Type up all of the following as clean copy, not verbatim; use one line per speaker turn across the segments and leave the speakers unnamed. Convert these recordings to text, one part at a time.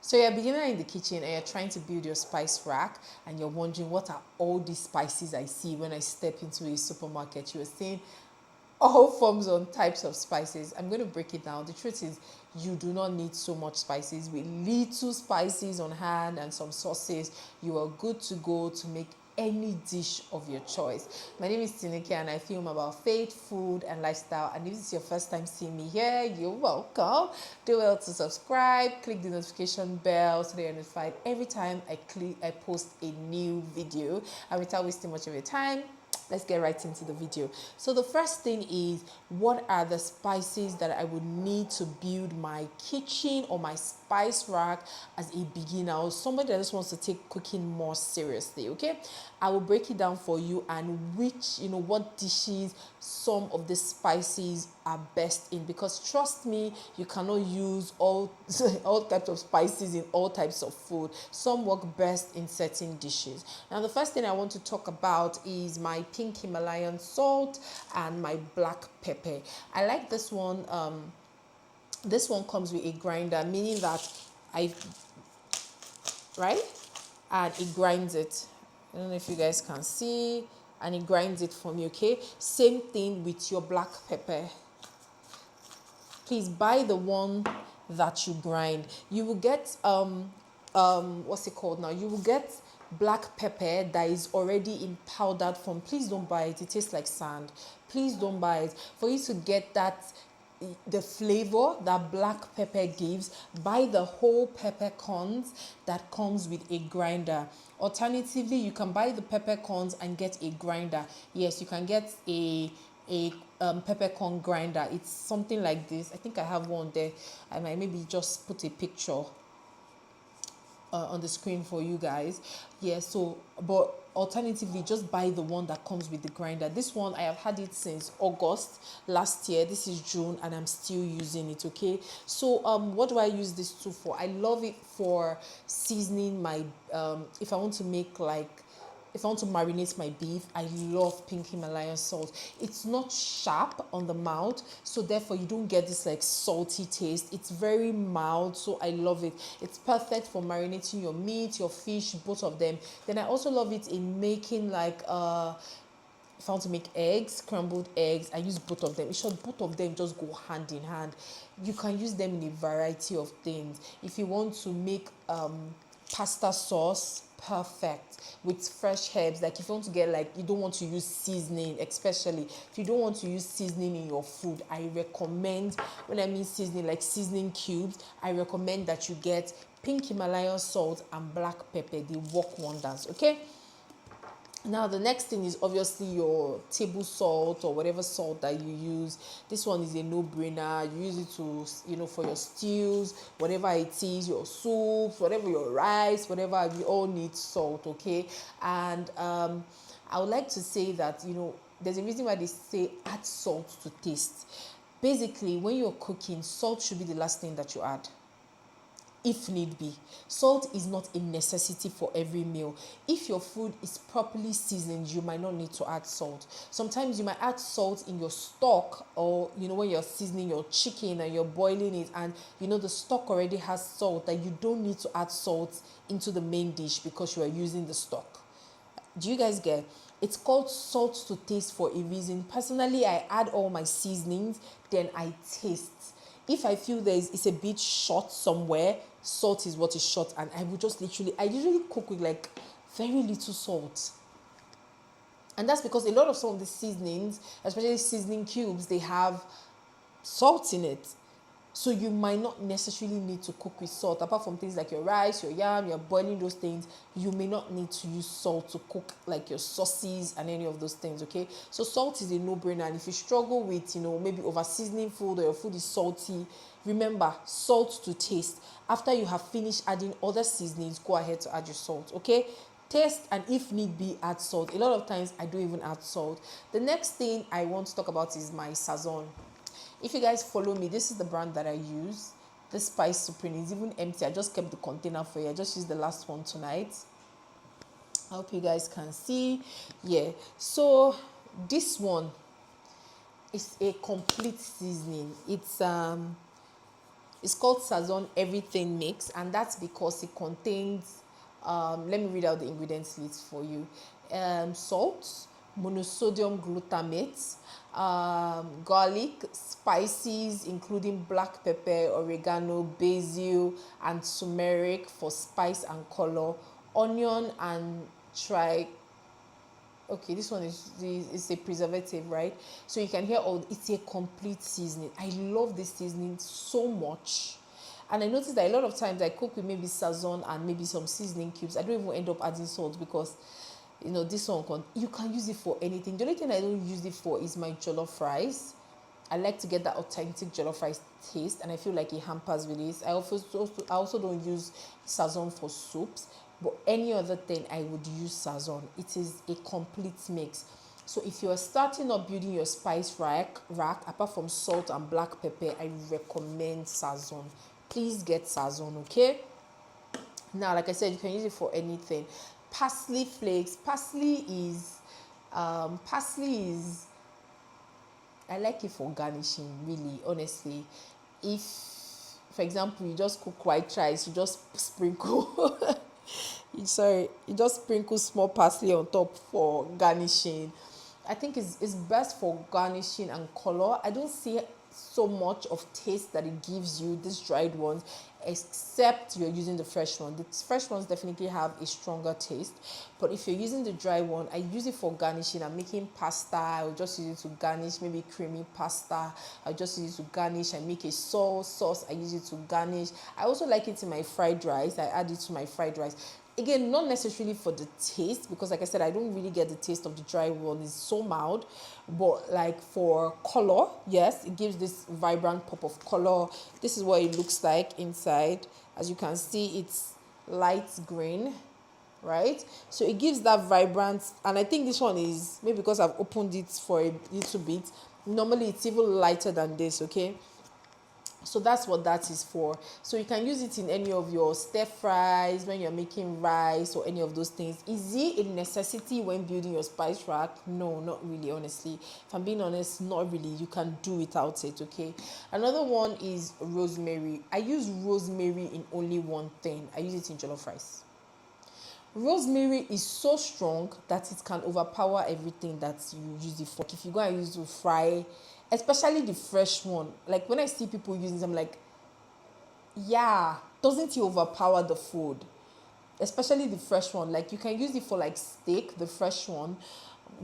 So you're a beginner in the kitchen and you're trying to build your spice rack and you're wondering what are all these spices I see when I step into a supermarket. You were saying all forms and types of spices. I'm going to break it down. The truth is you do not need so much spices. With little spices on hand and some sauces, you are good to go to make any dish of your choice. My name is Tineke and I film about faith, food and lifestyle, and if this is your first time seeing me here, you're welcome. Do well to subscribe, click the notification bell so that you're notified every time I post a new video. And without wasting much of your time, let's get right into the video. So the first thing is, what are the spices that I would need to build my kitchen or my spice rack as a beginner or somebody that just wants to take cooking more seriously? Okay, I will break it down for you and what dishes some of the spices are best in, because trust me, you cannot use all all types of spices in all types of food. Some work best in certain dishes. Now the first thing I want to talk about is my pink Himalayan salt and my black pepper. I like this one. This one comes with a grinder, meaning that right, and it grinds it. I don't know if you guys can see, and it grinds it for me. Okay, same thing with your black pepper. Please buy the one that you grind. You will get what's it called now? You will get black pepper that is already in powdered form. Please don't buy it. It tastes like sand. Please don't buy it. For you to get the flavor that black pepper gives, buy the whole peppercorns that comes with a grinder. Alternatively, you can buy the peppercorns and get a grinder. Yes, you can get a peppercorn grinder. It's something like this. I think I have one there. I might maybe just put a picture on the screen for you guys. Yeah, so but alternatively, just buy the one that comes with the grinder. This one, I have had it since August last year. This is June and I'm still using it. Okay, so what do I use this tool for? I love it for seasoning my if I want to make if I want to marinate my beef, I love pink Himalayan salt. It's not sharp on the mouth, so therefore you don't get this like salty taste. It's very mild, so I love it. It's perfect for marinating your meat, your fish, both of them. Then I also love it in making if I want to make eggs, scrambled eggs, I use both of them. In short, both of them just go hand in hand. You can use them in a variety of things. If you want to make pasta sauce, perfect with fresh herbs. Like if you want to get you don't want to use seasoning, especially if you don't want to use seasoning in your food, I recommend, when I mean seasoning, like seasoning cubes, I recommend that you get pink Himalayan salt and black pepper. They work wonders. Okay, now the next thing is obviously your table salt or whatever salt that you use. This one is a no-brainer. You use it to for your stews, whatever it is, your soups, whatever, your rice, whatever. We all need salt. Okay, and I would like to say that there's a reason why they say add salt to taste. Basically, when you're cooking, salt should be the last thing that you add, if need be. Salt is not a necessity for every meal. If your food is properly seasoned, you might not need to add salt. Sometimes you might add salt in your stock, or when you're seasoning your chicken and you're boiling it, and the stock already has salt, that you don't need to add salt into the main dish because you are using the stock. Do you guys get? It's called salt to taste for a reason. Personally, I add all my seasonings, then I taste. If I feel it's a bit short somewhere, salt is what is short, and I will just I usually cook with very little salt. And that's because a lot of some of the seasonings, especially seasoning cubes, they have salt in it. So you might not necessarily need to cook with salt. Apart from things like your rice, your yam, you're boiling those things, you may not need to use salt to cook your sauces and any of those things, okay? So salt is a no-brainer. And if you struggle with, maybe over-seasoning food, or your food is salty, remember, salt to taste. After you have finished adding other seasonings, go ahead to add your salt, okay? Taste, and if need be, add salt. A lot of times, I don't even add salt. The next thing I want to talk about is my Sazon. If you guys follow me, this is the brand that I use. This Spice Supreme is even empty. I just kept the container for you. I just used the last one tonight. I hope you guys can see. Yeah. So this one is a complete seasoning. It's It's called Sazon Everything Mix, and that's because it contains, let me read out the ingredients list for you. Salt, monosodium glutamate, garlic, spices including black pepper, oregano, basil, and turmeric for spice and color, onion and tri okay, this one is a preservative, right? So you can hear all, it's a complete seasoning. I love this seasoning so much. And I noticed that a lot of times I cook with maybe sazon and maybe some seasoning cubes. I don't even end up adding salt because this one you can use it for anything. The only thing I don't use it for is my jollof rice. I like to get that authentic jollof rice taste, and I feel like it hampers with this. I also don't use sazon for soups, but any other thing I would use sazon. It is a complete mix. So if you're starting up building your spice rack, apart from salt and black pepper, I recommend sazon. Please get sazon, okay? Now, like I said, you can use it for anything. Parsley flakes. Parsley is I like it for garnishing, really, honestly. If, for example, you just cook white rice, you just sprinkle you just sprinkle small parsley on top for garnishing. I think it's best for garnishing and color. I don't see so much of taste that it gives you, these dried ones, except you're using the fresh one. The fresh ones definitely have a stronger taste, but if you're using the dry one, I use it for garnishing. I'm making pasta, I'll just use it to garnish, maybe creamy pasta. I'll just use it to garnish. I make a sauce, I use it to garnish. I also like it in my fried rice. I add it to my fried rice. Again, not necessarily for the taste, because like I said, I don't really get the taste of the dry one. It's so mild, but like for color, yes, it gives this vibrant pop of color. This is what it looks like inside. As you can see, it's light green, right? So it gives that vibrant, and I think this one is, maybe because I've opened it for a little bit, normally it's even lighter than this, okay? So that's what that is for. So you can use it in any of your stir fries, when you're making rice or any of those things. Is it a necessity when building your spice rack? No, not really, honestly. If I'm being honest, not really. You can do without it, okay? Another one is rosemary. I use rosemary in only one thing. I use it in jollof rice. Rosemary is so strong that it can overpower everything that you use it for. If you go and use it to fry, especially the fresh one, like when I see people using it, I'm like, yeah, doesn't it overpower the food? Especially the fresh one. Like you can use it for like steak, the fresh one,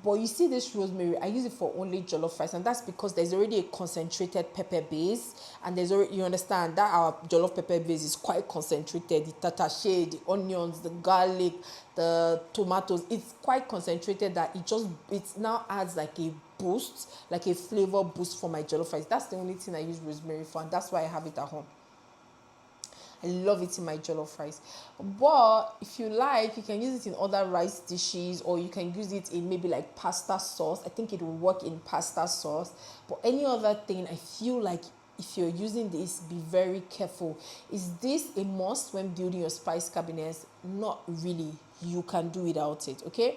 but you see this rosemary, I use it for only jollof rice, and that's because there's already a concentrated pepper base, and there's already, you understand that our jollof pepper base is quite concentrated. The tatashe, the onions, the garlic, the tomatoes, it's quite concentrated that it now adds like a boost, like a flavor boost for my jollof rice. That's the only thing I use rosemary for, and that's why I have it at home. I love it in my jollof rice. But if you like, you can use it in other rice dishes, or you can use it in maybe like pasta sauce. I think it will work in pasta sauce. But any other thing, I feel like if you're using this, be very careful. Is this a must when building your spice cabinets? Not really. You can do without it, okay?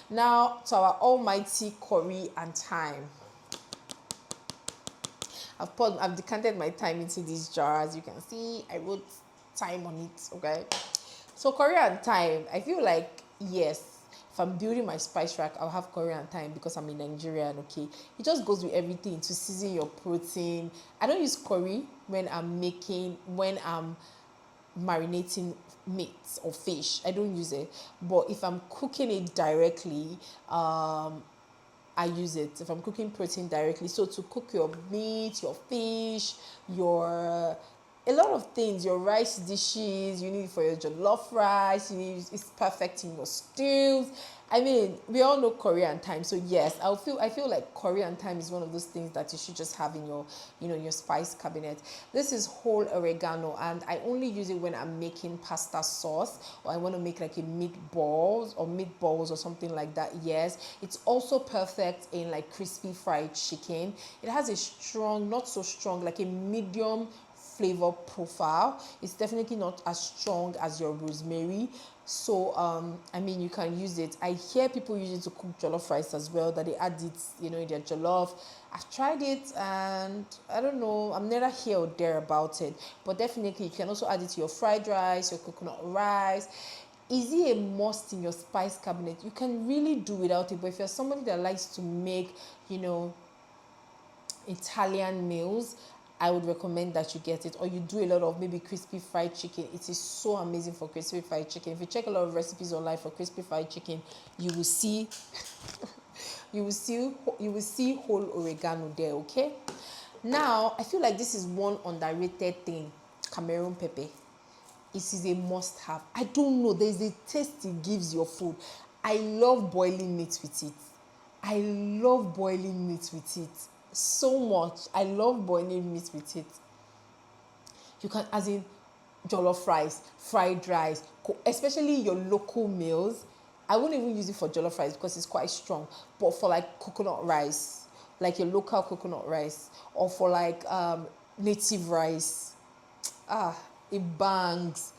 Now to our almighty curry and thyme. I've decanted my thyme into these jars. You can see I wrote thyme on it, okay? So curry and thyme, I feel like, yes, if I'm building my spice rack, I'll have curry and thyme because I'm in Nigerian, okay? It just goes with everything to season your protein. I don't use curry when I'm marinating meat or fish. I don't use it. But if I'm cooking it directly, I use it if I'm cooking protein directly. So to cook your meat, your fish, a lot of things, your rice dishes, you need it for your jollof rice, it's perfect in your stews. I mean, we all know curry and thyme. So yes, I feel like curry and thyme is one of those things that you should just have in your, your spice cabinet. This is whole oregano, and I only use it when I'm making pasta sauce, or I want to make like a meatballs or something like that. Yes, it's also perfect in like crispy fried chicken. It has a strong, not so strong, like a medium flavor profile. It's definitely not as strong as your rosemary. So I mean, you can use it. I hear people use it to cook jollof rice as well, that they add it, in their jollof. I've tried it and I don't know, I'm neither here or there about it. But definitely you can also add it to your fried rice, your coconut rice. Is it a must in your spice cabinet? You can really do without it. But if you're somebody that likes to make, you know, Italian meals, I would recommend that you get it. Or you do a lot of maybe crispy fried chicken. It is so amazing for crispy fried chicken. If you check a lot of recipes online for crispy fried chicken, you will see you will see whole oregano there. Okay, now I feel like this is one underrated thing. Cameroon pepper, it is a must have. I don't know, there's a taste it gives your food. I love boiling meat with it. I love boiling meat with it so much. I love boiling meat with it. You can, as in jollof rice, fried rice, especially your local meals. I won't even use it for jollof rice because it's quite strong. But for like coconut rice, like your local coconut rice, or for like native rice, it bangs.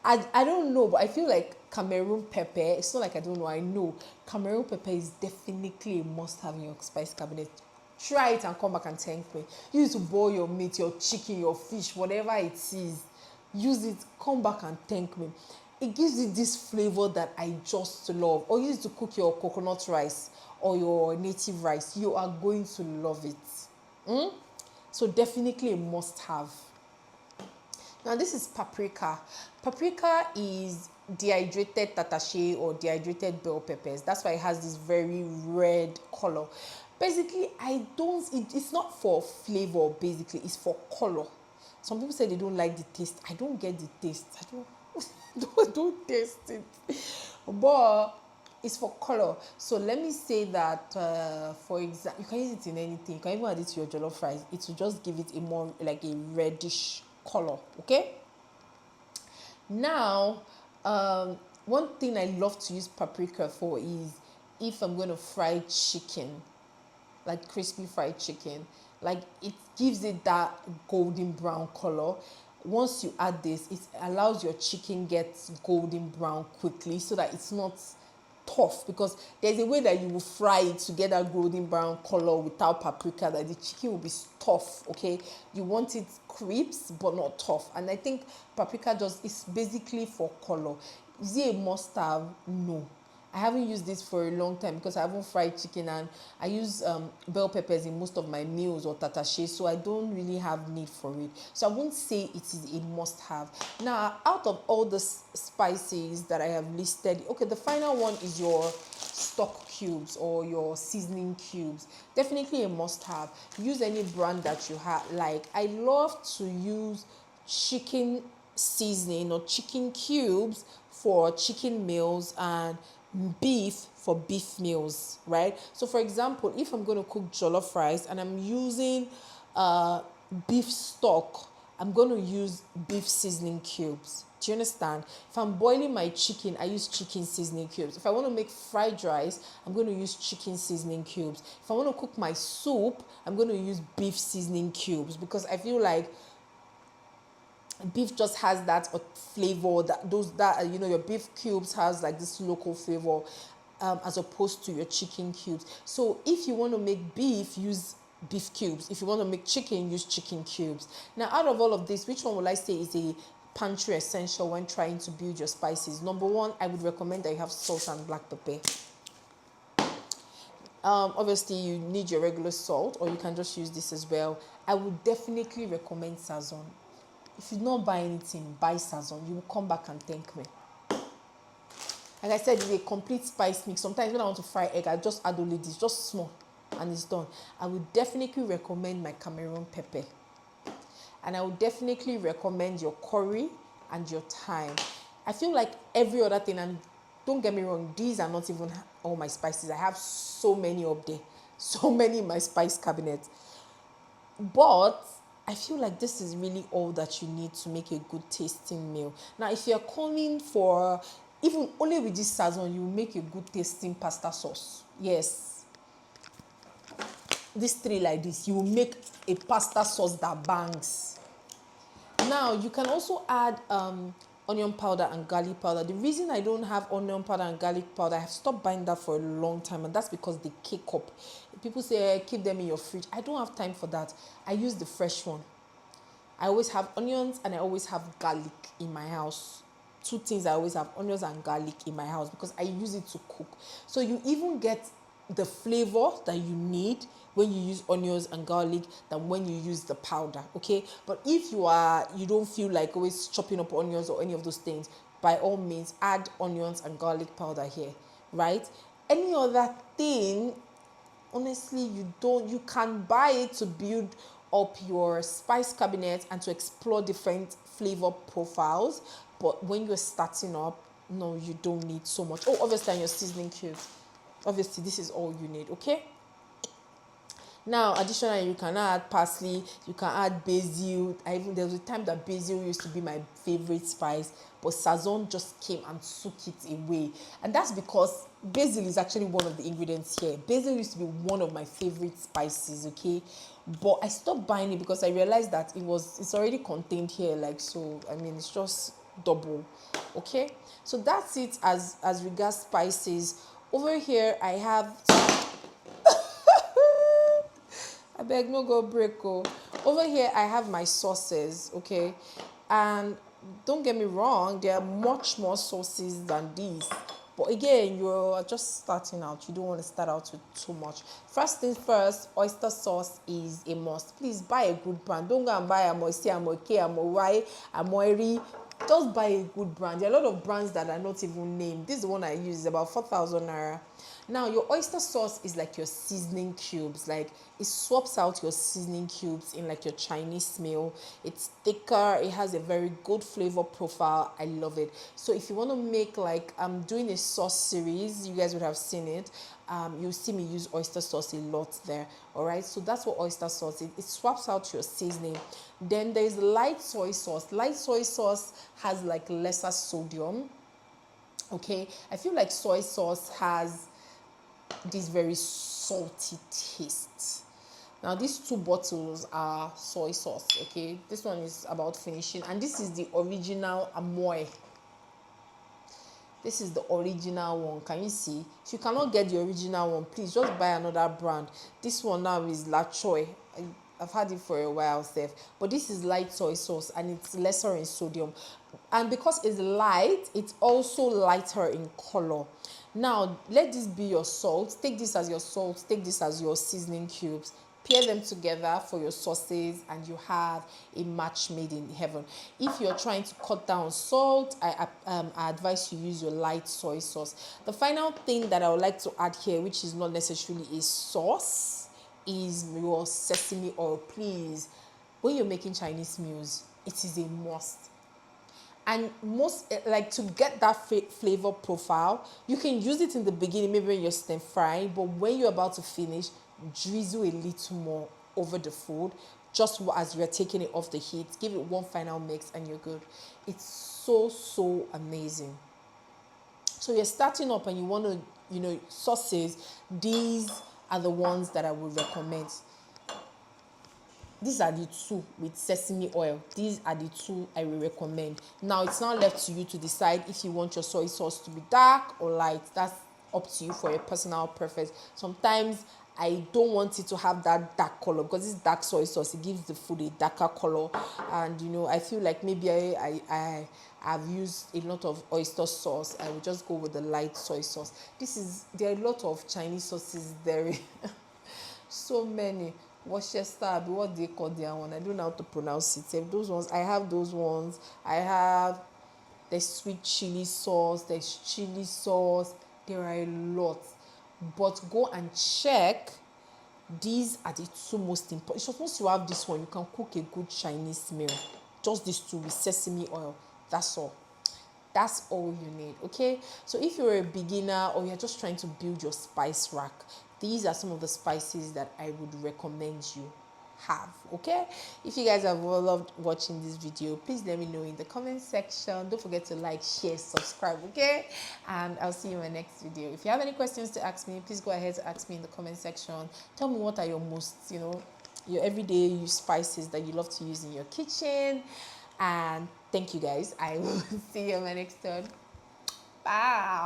I don't know, but I feel like Cameroon pepper, it's not like I don't know, I know. Cameroon pepper is definitely a must have in your spice cabinet. Try it and come back and thank me. Use it to boil your meat, your chicken, your fish, whatever it is. Use it, come back and thank me. It gives you this flavor that I just love. Or use it to cook your coconut rice or your native rice. You are going to love it. So definitely a must have. Now this is paprika. Paprika is dehydrated tatashe or dehydrated bell peppers. That's why it has this very red color. Basically, it's not for flavor, basically, it's for color. Some people say they don't like the taste. I don't get the taste. I don't taste it. But it's for color. So let me say that, for example, you can use it in anything. You can even add it to your jollof rice. It will just give it a more like a reddish color. Okay. Now, one thing I love to use paprika for is if I'm going to fry chicken, like crispy fried chicken, like it gives it that golden brown color. Once you add this, it allows your chicken gets golden brown quickly so that it's not tough, because there's a way that you will fry it to get that golden brown color without paprika that the chicken will be tough. Okay, you want it crisp but not tough, and I think paprika just is basically for color. Is it a must have? No, I haven't used this for a long time because I haven't fried chicken, and I use bell peppers in most of my meals or tatashe, so I don't really have need for it. So I won't say it is a must have. Now, out of all the spices that I have listed, okay, the final one is your stock cubes or your seasoning cubes. Definitely a must have. Use any brand that you have. Like, I love to use chicken seasoning or chicken cubes for chicken meals and beef for beef meals, right? So for example, if I'm going to cook jollof rice and I'm using beef stock, I'm going to use beef seasoning cubes. Do you understand? If I'm boiling my chicken, I use chicken seasoning cubes. If I want to make fried rice, I'm going to use chicken seasoning cubes. If I want to cook my soup, I'm going to use beef seasoning cubes, because I feel like beef just has that flavor, that your beef cubes has like this local flavor, as opposed to your chicken cubes. So if you want to make beef, use beef cubes. If you want to make chicken, use chicken cubes. Now, out of all of this, which one would I say is a pantry essential when trying to build your spices? Number one, I would recommend that you have salt and black pepper. Obviously you need your regular salt, or you can just use this as well. I would definitely recommend Sazon. If you don't buy anything, buy Sazon. You will come back and thank me. Like I said, it's a complete spice mix. Sometimes when I want to fry egg, I just add only this, just small, and it's done. I would definitely recommend my Cameroon pepper. And I would definitely recommend your curry and your thyme. I feel like every other thing, and don't get me wrong, these are not even all my spices. I have so many up there. So many in my spice cabinet. But I feel like this is really all that you need to make a good tasting meal. Now, if you're coming for, even only with this Sazon, you make a good tasting pasta sauce. Yes. These three like this, you will make a pasta sauce that bangs. Now, you can also add onion powder and garlic powder. The reason I don't have onion powder and garlic powder, I have stopped buying that for a long time, and that's because they cake up. people say keep them in your fridge. I don't have time for that. I use the fresh one. I always have onions and I always have garlic in my house. Two things I always have, onions and garlic in my house, because I use it to cook. So you even get the flavor that you need when you use onions and garlic than when you use the powder, okay? But if you don't feel like always chopping up onions or any of those things, by all means add onions and garlic powder here, right? Any other thing, honestly, you can buy it to build up your spice cabinet and to explore different flavor profiles. But when you're starting up, no, you don't need so much. Oh, obviously, and your seasoning cubes. Obviously, this is all you need, okay? Now, additionally, you can add parsley, you can add basil. There was a time that basil used to be my favorite spice, but sazon just came and took it away. And that's because basil is actually one of the ingredients here. Basil used to be one of my favorite spices, okay? But I stopped buying it because I realized that it's already contained here, like, so, I mean, it's just double, okay? So that's it as regards spices. Over here, I have I beg no go break. Oh. Over here, I have my sauces, okay? And don't get me wrong, there are much more sauces than these. But again, you're just starting out. You don't want to start out with too much. First things first, oyster sauce is a must. Please buy a good brand. Don't go and buy Amoisi, Amoike, Amowai, Amoiri. Just buy a good brand. There are a lot of brands that are not even named. This is the one I use. It's about 4,000 naira. Now, your oyster sauce is like your seasoning cubes. Like, it swaps out your seasoning cubes in like your Chinese meal. It's thicker. It has a very good flavor profile. I love it. So if you want to make, like, I'm doing a sauce series, you guys would have seen it. You'll see me use oyster sauce a lot there. All right, so that's what oyster sauce is. It swaps out your seasoning. Then there's light soy sauce. Light soy sauce has like lesser sodium. Okay, I feel like soy sauce has this very salty taste. Now these two bottles are soy sauce, okay? This one is about finishing, and this is the original Amoy. This is the original one. Can you see? If you cannot get the original one, please just buy another brand. This one now is La Choy. I've had it for a while, Seth. But this is light soy sauce and it's lesser in sodium. And because it's light, it's also lighter in color. Now, let this be your salt. Take this as your salt. Take this as your seasoning cubes. Pair them together for your sauces and you have a match made in heaven. If you're trying to cut down salt, I advise you use your light soy sauce. The final thing that I would like to add here, which is not necessarily a sauce, is your sesame oil. Please, when you're making Chinese meals, it is a must. And most, like, to get that flavor profile, you can use it in the beginning, maybe when you're stir frying, but when you're about to finish, drizzle a little more over the food, just as you're taking it off the heat. Give it one final mix and you're good. It's so amazing. So you're starting up and you want to, sauces, these are the ones that I would recommend. These are the two with sesame oil. These are the two I will recommend. Now, it's now left to you to decide if you want your soy sauce to be dark or light. That's up to you for your personal preference. Sometimes I don't want it to have that dark color because this dark soy sauce, it gives the food a darker color. And, I feel like maybe I've used a lot of oyster sauce. I will just go with the light soy sauce. There are a lot of Chinese sauces there. So many. Worcester, what they call their one. I don't know how to pronounce it. Those ones, I have those ones. I have the sweet chili sauce. There's chili sauce. There are a lot. But go and check. These are the two most important. It's once you have this one, you can cook a good Chinese meal. Just these two with sesame oil. That's all. That's all you need, okay? So if you're a beginner or you're just trying to build your spice rack, these are some of the spices that I would recommend you have, okay? If you guys have loved watching this video, please let me know in the comment section. Don't forget to like, share, subscribe, okay? And I'll see you in my next video. If you have any questions to ask me, please go ahead to ask me in the comment section. Tell me what are your most, your everyday use spices that you love to use in your kitchen. And thank you guys. I will see you in my next one. Bye.